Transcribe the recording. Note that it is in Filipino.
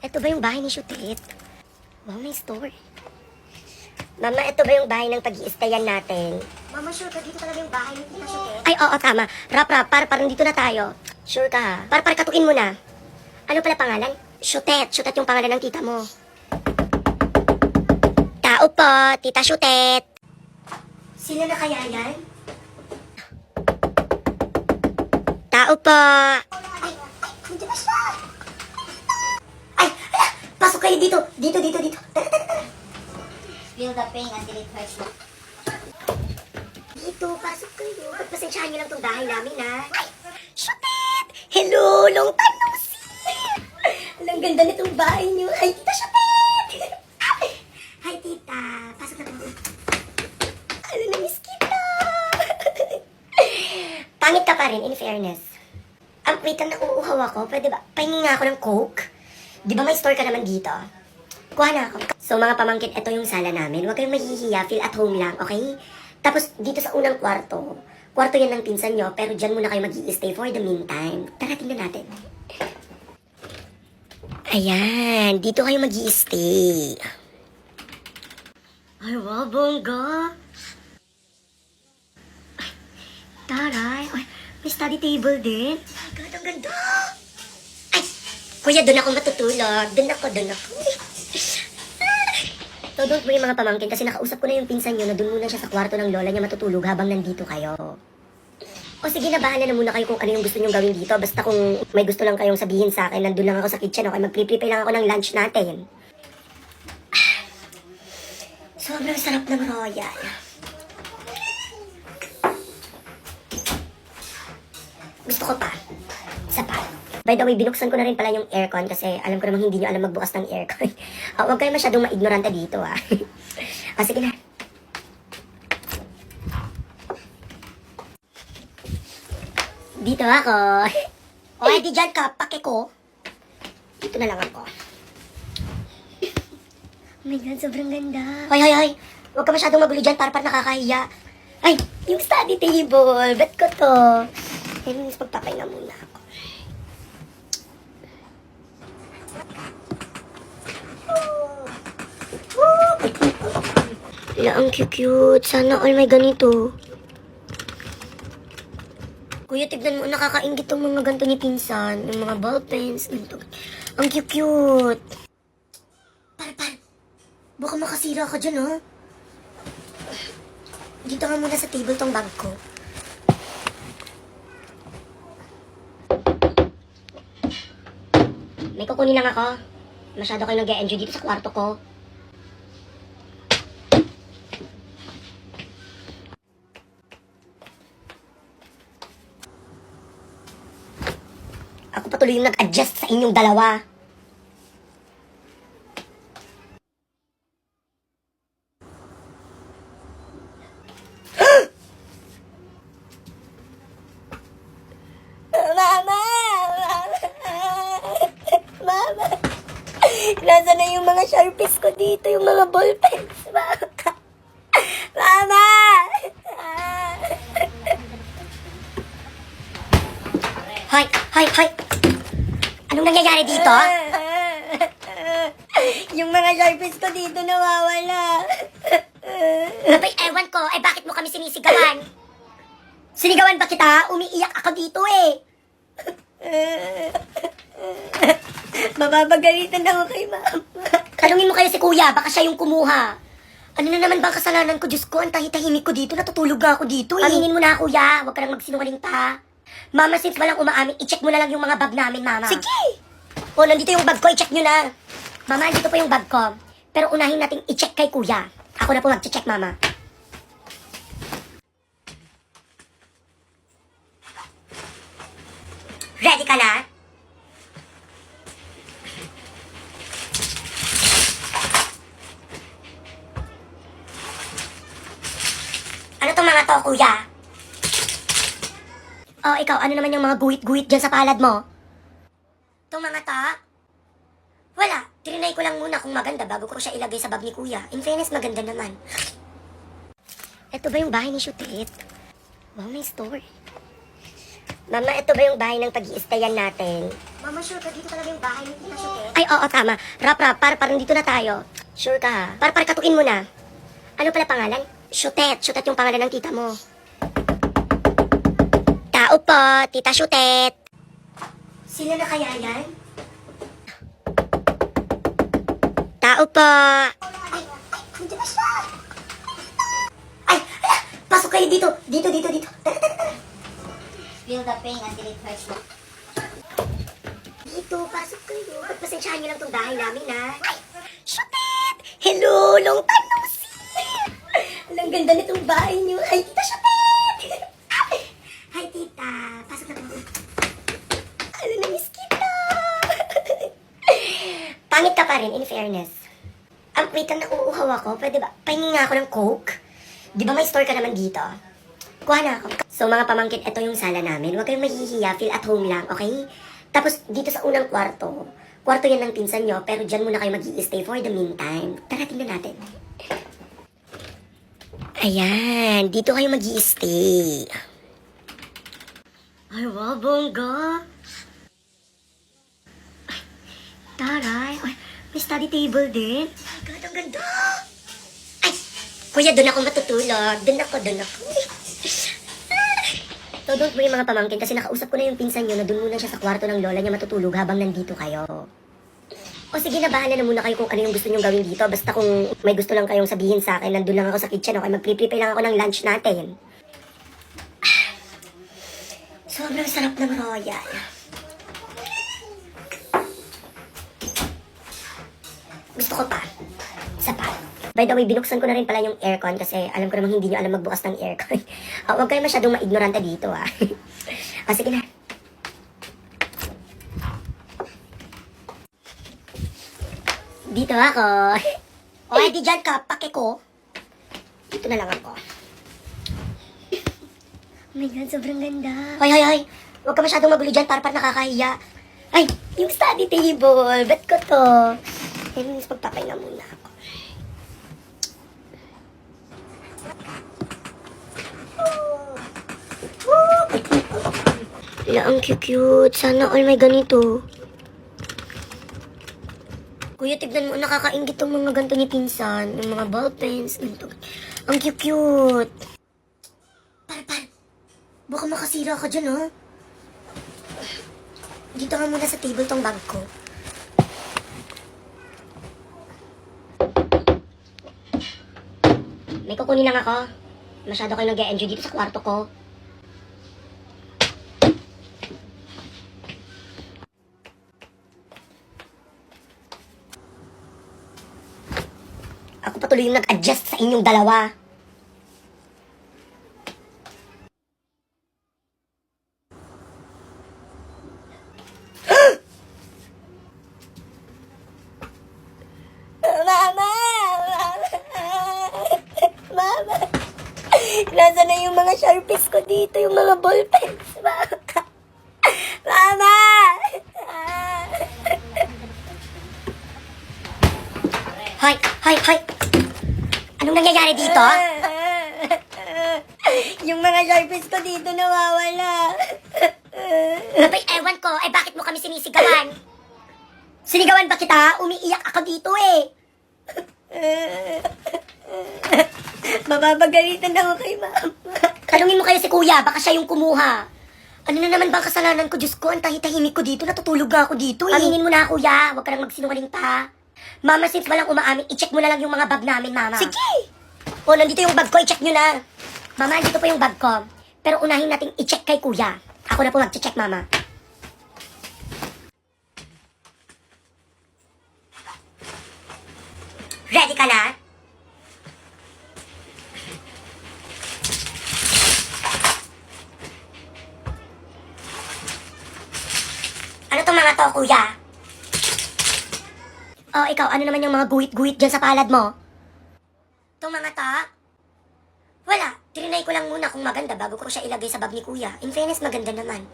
Ito ba yung bahay ni Shutet? Wow, may store. Mama, ito ba yung bahay ng pag-i-stayan natin? Mama, sure ka dito talaga yung bahay ni Tita Shutet? Ay, oo, tama. Rap, parang dito na tayo. Sure ka ha? Par, katukin mo na. Ano pala pangalan? Shutet. Shutet yung pangalan ng tita mo. Tao po, Tita Shutet. Sino na kaya yan? Tao po. Ay, hindi ba siya? Ay, pasok kayo dito. Dito. Tara. Feel the pain until it hurts. Dito, pasok kayo. Pagpasensyahan niyo lang tong bahay namin, ha? Ay, Shutet! Hello, long time no see! Ang ganda nitong bahay niyo. Ay, Tita Shutet! Hi, Tita. Pasok na po. Ano, na-miss kita. Pangit ka pa rin, in fairness. Wait lang, nauuhaw ako. Pwede ba? Pahingin nga ako ng Coke. Di ba may store ka naman dito? Kuha na ako. So mga pamangkin, ito yung sala namin. Huwag kayong mahihiya, feel at home lang, okay? Tapos dito sa unang kwarto, kwarto yan ng pinsan nyo, pero dyan muna kayo mag-i-stay for the meantime. Tara, tingnan natin. Ayan, dito kayo mag-i-stay. Ay, wow, bongga. Ay, taray. Ay, may study table din. Ay, God, ang ganda. Ay, kuya, doon ako matutulog. Doon ako. So, don't worry mga pamangkin kasi nakausap ko na yung pinsan nyo na doon muna siya sa kwarto ng lola niya matutulog habang nandito kayo. O sige na, bahala na muna kayo kung ano yung gusto nyong gawin dito. Basta kung may gusto lang kayong sabihin sa akin, nandun lang ako sa kitchen, okay? Mag-prepare lang ako ng lunch natin. Sobrang sarap ng royal. Gusto ko pa. Isa pa. By the way, binuksan ko na rin pala yung aircon kasi alam ko namang hindi nyo alam magbukas ng aircon. Huwag kayo masyadong ma-ignorante dito, ah. Sige na. Dito ako. O, di dyan ka, pake ko. Dito na lang ako. Oh my God, sobrang ganda. Hoy. Huwag ka masyadong magulo dyan para nakakahiya. Ay, yung study table. Bet ko to. Anyways, pagpapahinga muna ako. Wala, ang cute. Sana all may ganito. Kuya, tignan mo, nakakaingit tong mga ganito ni pinsan. Yung mga ball pens. Ang cute. Par. Baka makasira ka dyan, ha? Dito ka muna sa table tong bag ko. May kukunin lang ako. Masyado kayo nag-e-enjoy dito sa kwarto ko. Ako patuloy yung nag-adjust sa inyong dalawa. Mama! Nasaan na yung mga sharpies ko dito, yung mga ballpens, Mama! Hoy! Anong nangyayari dito? Yung mga sharpies ko dito nawawala. Abay, ewan ko. Ay, bakit mo kami sinisigawan? Sinigawan ba kita? Umiiyak ako dito eh. Mababagalitan ako kay mama. Tanungin mo kayo si kuya, baka siya yung kumuha. Ano na naman bang kasalanan ko? Diyos ko, ang tahitahimik ko dito. Natutulog nga ako dito eh. Aminin mo na kuya, huwag ka lang magsinungaling pa. Mama, since walang umaamin, i-check mo na lang yung mga bag namin, mama. Sige! O, nandito yung bag ko, i-check nyo na. Mama, andito po yung bag ko. Pero unahin natin i-check kay kuya. Ako na po mag-check, mama. Ready ka na? Ano tong mga to, kuya? Oh, ikaw, ano naman yung mga guhit-guhit dyan sa palad mo? Itong mga to? Wala. Trinay ko lang muna kung maganda bago ko siya ilagay sa bag ni kuya. In fairness, maganda naman. Ito ba yung bahay ni Shutet? Wow, may store. Mama, ito ba yung bahay ng pag-i-stayan natin? Mama, sure ka dito talaga yung bahay ni Tita Shotet? Ay, oo, tama. Rap, parang dito na tayo. Sure ka ha? Par, katukin mo na. Ano pala pangalan? Shotet yung pangalan ng tita mo. Tao po, Tita Shotet. Sila na kaya yan? Tao po. Ay, nandiyan na siya. Ay, pasok kayo dito. Dito. Tara. Feel the pain until it hurts you. Dito, pasok kayo. Pagpasensyahan niyo lang tong bahay namin, ha? Ay, Shotet! Hello, long time no see! Ang ganda nitong bahay niyo. Ay, Tita Shotet! Hi, Tita. Pasok na po. Ano, na-miss kita. Pangit ka pa rin, in fairness. Wait lang, nauuhaw ako. Pwede ba? Pahingin nga ako ng Coke. Di ba may store ka naman dito? Kuha na ako. So, mga pamangkin, ito yung sala namin. Huwag kayong mahihiya. Feel at home lang, okay? Tapos, dito sa unang kwarto yan ng pinsan nyo, pero dyan muna kayo mag-i-stay for the meantime. Tara, tingnan natin. Ayan, dito kayo mag-i-stay. Ay, wow, bongga. Ay, taray. Ay, may study table din. Ay, God, ang ganda. Ay, kuya, doon ako matutulog. Doon ako. So, don't worry mga pamangkin kasi nakausap ko na yung pinsan nyo na doon muna siya sa kwarto ng lola niya matutulog habang nandito kayo. O sige na, bahala na muna kayo kung ano yung gusto nyong gawin dito. Basta kung may gusto lang kayong sabihin sa akin, nandun lang ako sa kitchen, okay? Mag-prepare lang ako ng lunch natin. Sobrang sarap ng royal. Gusto ko pa. Isa pa. By the way, binuksan ko na rin pala yung aircon kasi alam ko namang hindi nyo alam magbukas ng aircon. Huwag kayo masyadong ma-ignorante dito, ah. Sige na. Dito ako. O, di dyan ka, pake ko. Dito na lang ako. Oh my God, sobrang ganda. Hoy. Huwag ka masyadong magulo dyan para nakakahiya. Ay, yung study table. Bet ko to. Anyways, pagpapahinga muna ako. Ang cute. Sana all may ganito. Kuya, tignan mo, nakakaingit tong mga ganito ni pinsan. Yung mga ballpens, ganito. Ang cute. Par. Baka makasira ka dyan, ha? Dito ka muna sa table tong bag ko. May kukunin lang ako. Masyado kayo nag-e-enjoy dito sa kwarto ko. Ako patuloy yung nag-adjust sa inyong dalawa. Mama! Nasaan na yung mga sharpies ko dito, yung mga ballpens, Mama! Hoy! Anong nangyayari dito? Yung mga sharpies ko dito nawawala. Abay, ewan ko. Ay, bakit mo kami sinisigawan? Sinigawan ba kita? Umiiyak ako dito eh. Mababagalitan ako kay mama. Tanungin mo kayo si kuya, baka siya yung kumuha. Ano na naman bang kasalanan ko? Diyos ko, ang tahitahimik ko dito. Natutulog nga ako dito eh. Aminin mo na kuya, huwag ka lang magsinungaling pa. Mama, since walang umaamin, i-check mo na lang yung mga bag namin, mama. Sige! O, nandito yung bag ko, i-check nyo na. Mama, nandito po yung bag ko. Pero unahin natin i-check kay kuya. Ako na po mag-check, mama. Ready ka na? Ano tong mga to, kuya? Oh, ikaw, ano naman yung mga guhit-guhit dyan sa palad mo? Itong mga to? Wala. Trinay ko lang muna kung maganda bago ko siya ilagay sa bag ni kuya. In fairness, maganda naman.